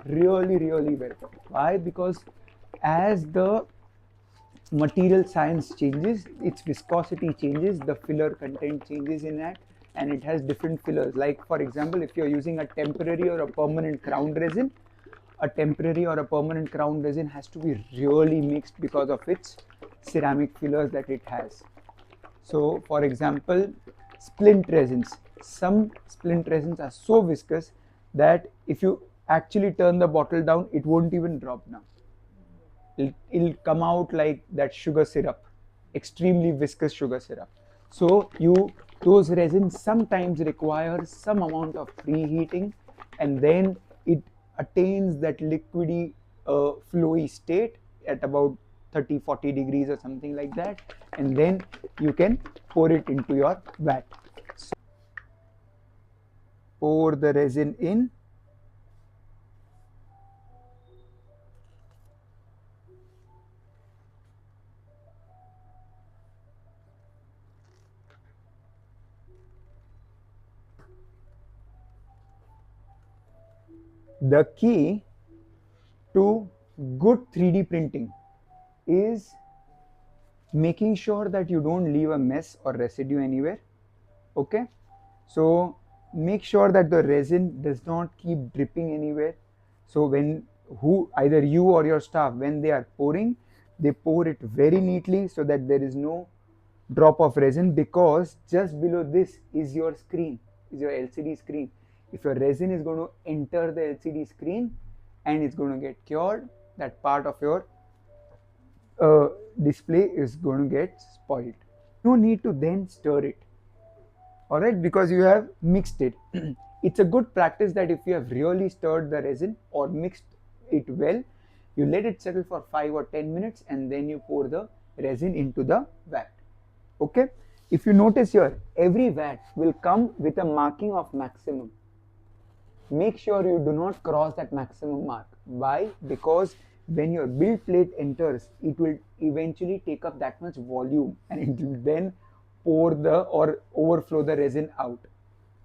really well. Why? Because as the material science changes, its viscosity changes, the filler content changes in that, and it has different fillers. Like for example, if you're using a temporary or a permanent crown resin, a temporary or a permanent crown resin has to be really mixed because of its ceramic fillers that it has. So for example, splint resins, some splint resins are so viscous that if you actually turn the bottle down, it won't even drop down. It'll come out like that sugar syrup, extremely viscous sugar syrup. So those resins sometimes require some amount of preheating, and then it attains that liquidy flowy state at about 30-40 degrees or something like that, and then you can pour it into your vat. So pour the resin in. The key to good 3D printing is making sure that you don't leave a mess or residue anywhere. Okay, so make sure that the resin does not keep dripping anywhere. So when either you or your staff, when they are pouring, they pour it very neatly so that there is no drop of resin, because just below this is your screen, is your LCD screen. If your resin is going to enter the LCD screen and it's going to get cured, that part of your display is going to get spoiled. No need to then stir it, all right, because you have mixed it. It's a good practice that if you have really stirred the resin or mixed it well, you let it settle for 5 or 10 minutes and then you pour the resin into the vat. Okay, if you notice here, every vat will come with a marking of maximum. Make sure you do not cross that maximum mark. Why? Because when your build plate enters, it will eventually take up that much volume and it will then pour the or overflow the resin out.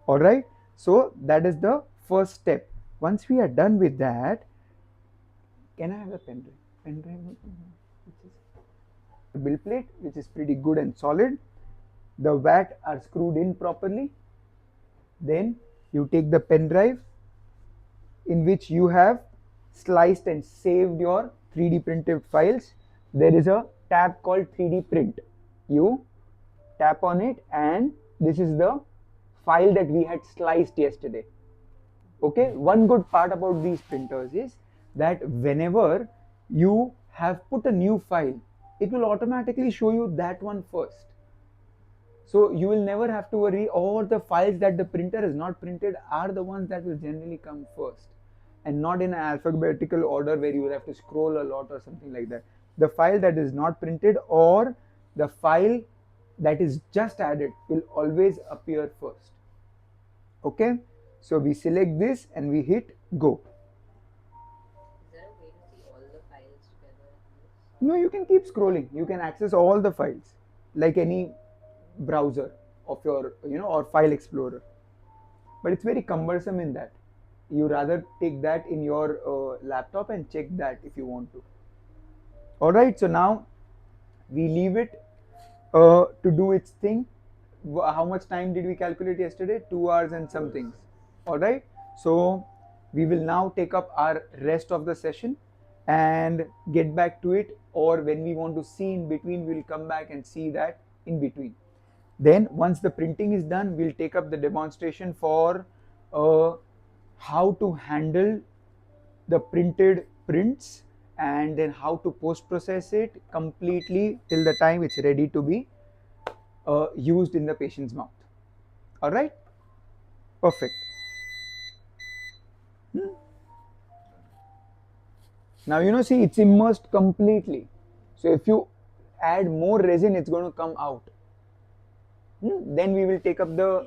All right, so that is the first step. Once we are done with that, can I have a pen drive? Build plate, which is pretty good and solid. The vat are screwed in properly. Then you take the pen drive in which you have sliced and saved your 3D printed files. There is a tab called 3D print. You tap on it and this is the file that we had sliced yesterday. Okay, one good part about these printers is that whenever you have put a new file, it will automatically show you that one first. So you will never have to worry, all the files that the printer has not printed are the ones that will generally come first, and not in an alphabetical order where you will have to scroll a lot or something like that. The file that is not printed or the file that is just added will always appear first. Okay, so we select this and we hit go. Is there a way to see all the files together? No, you can keep scrolling. You can access all the files like any browser of your, or file explorer. But it's very cumbersome in that. You rather take that in your laptop and check that if you want to. All right, so now we leave it to do its thing. How much time did we calculate yesterday? 2 hours and some things. All right, so we will now take up our rest of the session and get back to it, or when we want to see in between, we'll come back and see that in between. Then once the printing is done, we'll take up the demonstration for how to handle the printed prints and then how to post process it completely till the time it's ready to be used in the patient's mouth. All right, perfect. Now see, it's immersed completely. So if you add more resin, it's going to come out. Then we will take up the